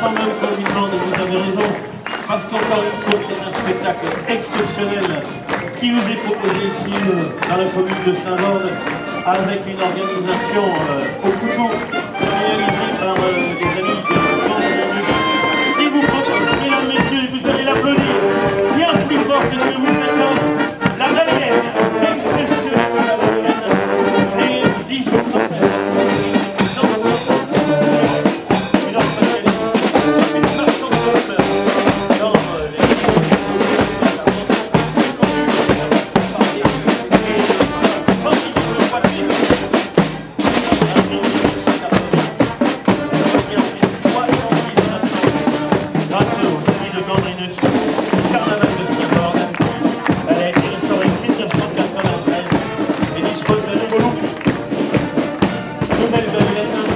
sans même qu'on lui demande, et vous avez raison, parce qu'encore une fois, c'est un spectacle exceptionnel qui nous est proposé ici dans la commune de Saint-Vorde, avec une organisation au couteau, réalisée par des amis de Grande qui vous propose, mesdames, messieurs, vous allez l'applaudir bien plus fort que ce que vous faites là, la Madeleine, exceptionnelle, la Madeleine, créée en 1816.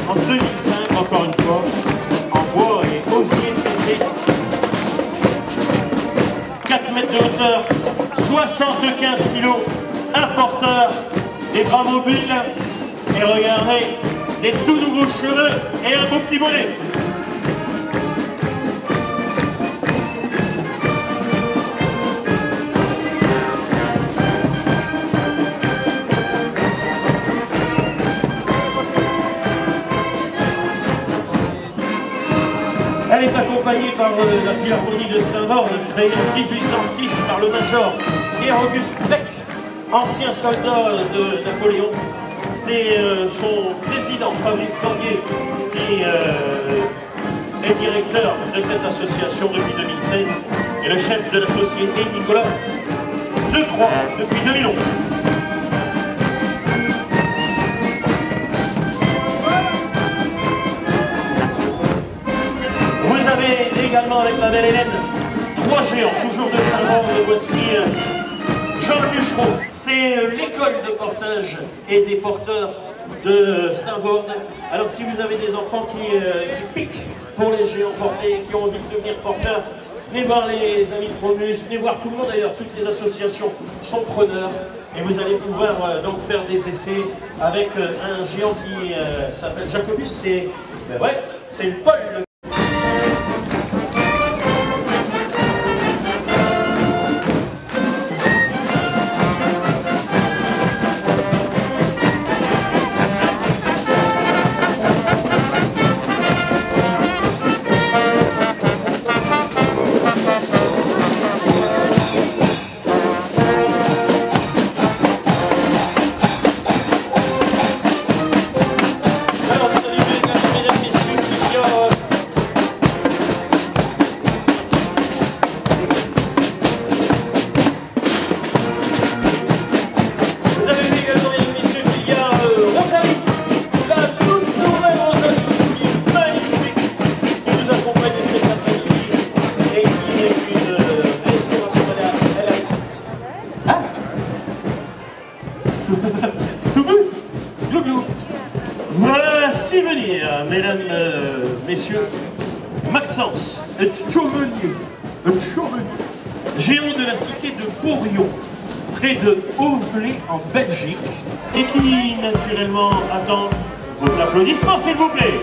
En 2005, encore une fois, en bois et osier tressé, 4 mètres de hauteur, 75 kilos, un porteur, des bras mobiles, et regardez, des tout nouveaux cheveux et un beau petit bonnet. Elle est accompagnée par la Philharmonie de Saint-Vorde, créée en 1806 par le major Pierre-Auguste Beck, ancien soldat de Napoléon. C'est son président, Fabrice Languet, qui est directeur de cette association depuis 2016, et le chef de la société, Nicolas Decroix, depuis 2011. Également avec la belle Hélène, 3 géants, toujours de Saint-Vorde. Voici Jean le Bûcheron. C'est l'école de portage et des porteurs de Saint-Vorde. Alors si vous avez des enfants qui piquent pour les géants portés, qui ont envie de devenir porteurs, venez voir les amis de Frobus, venez voir tout le monde d'ailleurs, toutes les associations sont preneurs. Et vous allez pouvoir donc faire des essais avec un géant qui s'appelle Jacobus. C'est le Paul. Voici venir, mesdames, messieurs, Maxence Tchomenier, géant de la cité de Bourrion, près de Hauvelay en Belgique, et qui, naturellement, attend vos applaudissements, s'il vous plaît.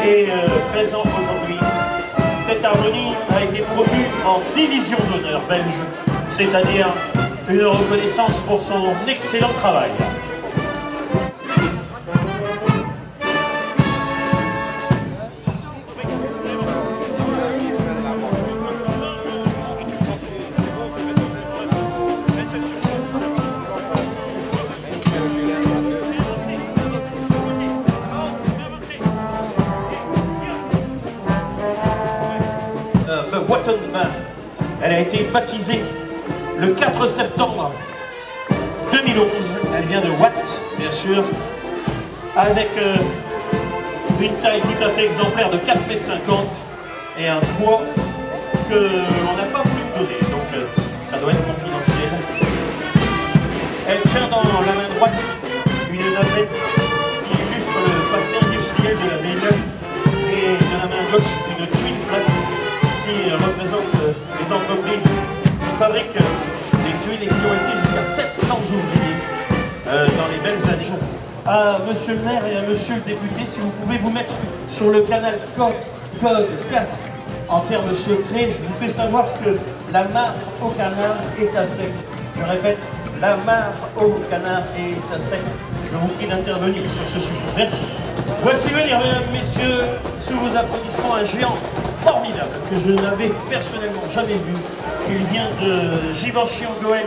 Et 13 ans aujourd'hui, cette harmonie a été promue en division d'honneur belge, c'est-à-dire une reconnaissance pour son excellent travail. Elle a été baptisée le 4 septembre 2011. Elle vient de Watt, bien sûr, avec une taille tout à fait exemplaire de 4,50 m et un poids qu'on n'a pas voulu me donner, donc ça doit être confidentiel. Elle tient dans la main droite une navette qui illustre le passé industriel de la ville et de la main gauche une tuile plate qui représente les entreprises qui fabriquent des tuiles et qui ont été jusqu'à 700 ouvriers dans les belles années. À monsieur le maire et à monsieur le député, si vous pouvez vous mettre sur le canal code 4 en termes secrets, je vous fais savoir que la mare au canard est à sec. Je répète, la mare au canard est à sec. Je vous prie d'intervenir sur ce sujet. Merci. Voici venir, mesdames, messieurs, sous vos applaudissements, un géant formidable que je n'avais personnellement jamais vu. Il vient de Givenchy-en-Goën.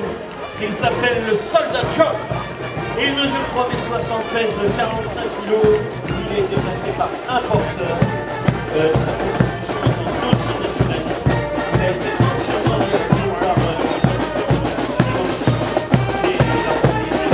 Il s'appelle le Soldat Joe. Il mesure 3,73 m, 45 kg. Il a été placé par un porteur. Sa constitution est en dose naturelle. Il a été entièrement réalisé par Givenchy. C'est la propriété.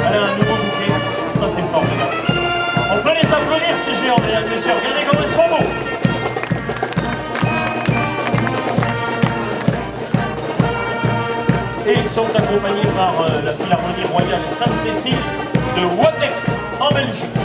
Elle a un nouveau bouquet, ça c'est formidable. On peut les applaudir ces géants, mesdames et messieurs, regardez comment ils sont beaux. Et ils sont accompagnés par la Philharmonie Royale Sainte-Cécile de Watek en Belgique.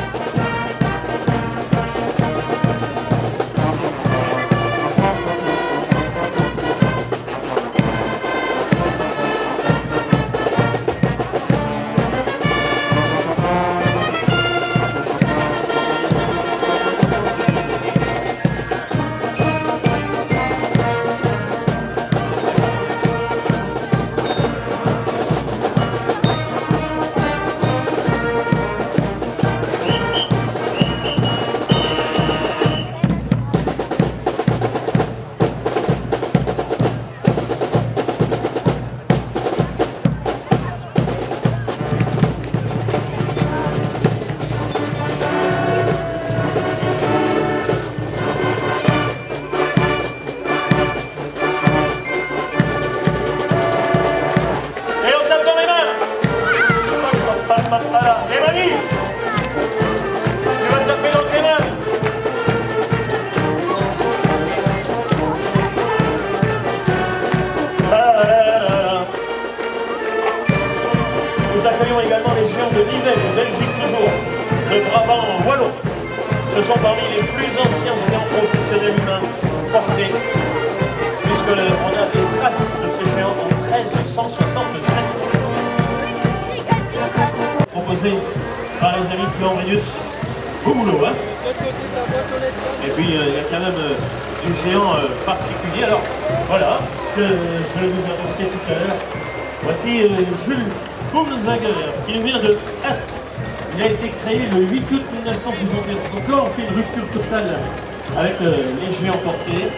Également les géants de Nivelles, de Belgique toujours, le Brabant wallon. Ce sont parmi les plus anciens géants professionnels humains portés, puisque on a des traces de ces géants en 1367. Proposé par les amis de Henrius, beau boulot, hein. Et puis il y a quand même du géant particulier. Alors voilà ce que je vous annonçais tout à l'heure. Voici Jules Bumsager, qui nous vient de Hatt. Il a été créé le 8 août 1961. Donc là, on fait une rupture totale avec les géants portés.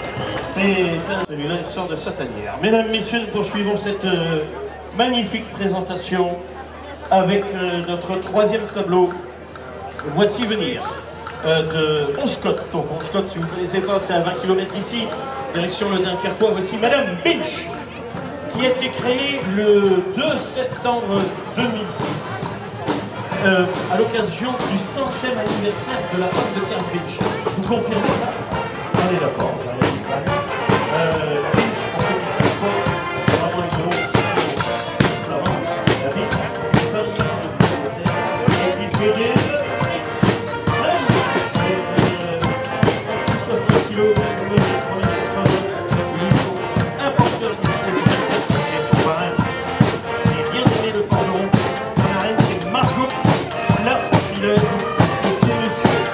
Celui-là, il sort de sa tanière. Mesdames, messieurs, nous poursuivons cette magnifique présentation avec notre troisième tableau. Voici venir de Onscott. Donc Onscott, si vous ne connaissez pas, c'est à 20 km ici, direction le Dunkerquois. Voici Madame Binch, qui a été créée le 2 septembre 2006 à l'occasion du 100e anniversaire de la femme de Karl Binch. Vous confirmez ça? On est d'accord. La Binch, en fait, c'est vraiment une grosse. La Binch, c'est pas une et il fait des 60 kilos de et c'est monsieur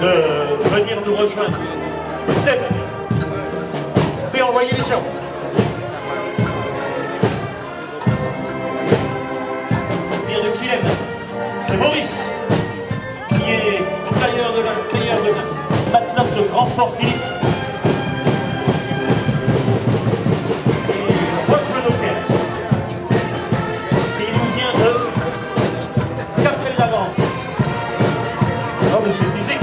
de venir nous rejoindre. C'est fait envoyer les gens. Dire de qui il aime. C'est Maurice, qui est tailleur de matelas de Grand Fort Philippe. Et Roche le Docker, qui nous vient de Capelle-la-Grande. Non, mais c'est physique.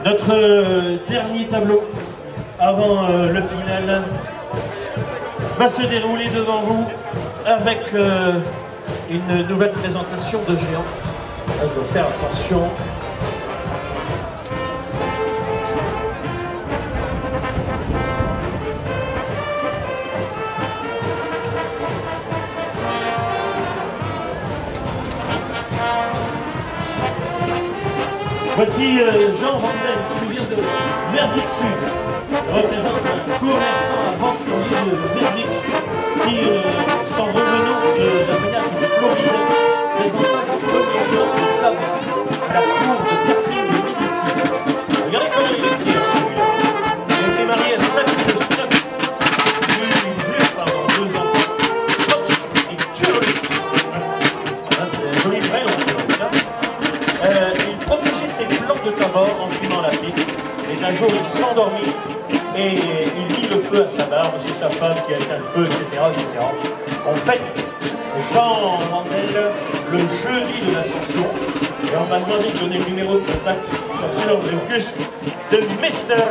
Notre dernier tableau avant le final va se dérouler devant vous avec une nouvelle présentation de géants. Là, je dois faire attention. Voici Jean Randel qui nous vient de Verviers Sud. Il représente un commerçant aventurier de Verviers qui, s'en revenant de la péninsule de Floride, présenta le premier blanc de tabac à la cour de Catherine de Médicis. Regardez comment il est fier celui-là. Il a été marié à Saturus IX, puis il deux enfants, Soch et Turluc. Voilà, c'est un joli prénom. Il protégeait ses plants de tabac en fumant la pipe, mais un jour il s'endormit et il mit le feu à sa barbe, c'est sa femme qui a éteint le feu, etc. En fait, Jean Randel, le jeudi de l'Ascension, et on m'a demandé de donner le numéro de contact sur Auguste de Meister,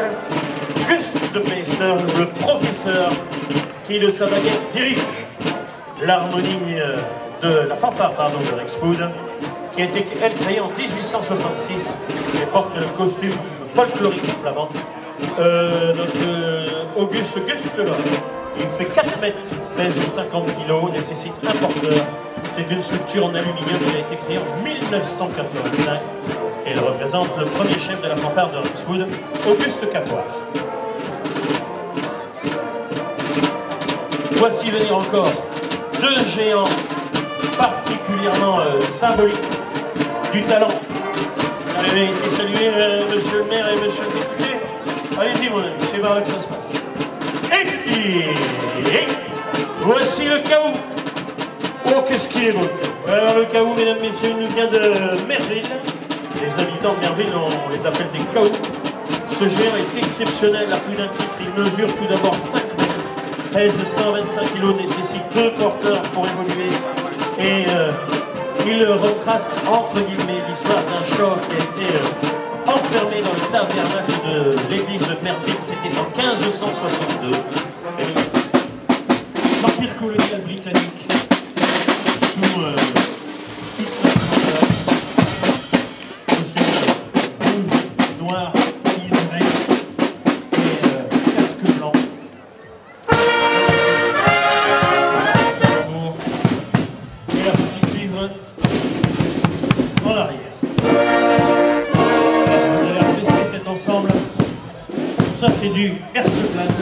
le professeur qui de sa baguette dirige l'harmonie de la fanfare de Rexwood, qui a été, elle, créée en 1866 et porte le costume folklorique flamand. Notre Auguste là, il fait 4 mètres, pèse 50 kg, nécessite un porteur. C'est une structure en aluminium qui a été créée en 1985 et elle représente le premier chef de la fanfare de Rexwood, Auguste Capoir. Voici venir encore deux géants particulièrement symboliques du talent. Vous avez été salué, monsieur le maire et monsieur le député. Allez-y, mon ami, c'est par là que ça se passe. Et puis, voici le Caou. Oh, qu'est-ce qu'il est beau. Alors, le Caou, mesdames, messieurs, il nous vient de Merville. Les habitants de Merville, on les appelle des Caou. Ce géant est exceptionnel à plus d'un titre. Il mesure tout d'abord 5 mètres, pèse 125 kg, nécessite 2 porteurs pour évoluer. Et il retrace, entre guillemets, l'histoire d'un chat qui a été enfermé dans le tabernacle de l'église de Merville. C'était en 1562. L'empire colonial britannique, sous toute sa grandeur, rouge, noir, isolé et casque blanc. Et la petite livre en arrière. Vous allez apprécier cet ensemble. Ça, c'est du Ersteplatz.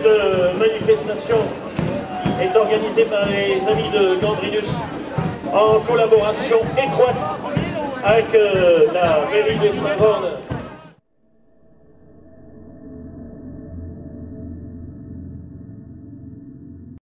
Cette manifestation est organisée par les amis de Gambrinus en collaboration étroite avec la mairie de Steenvoorde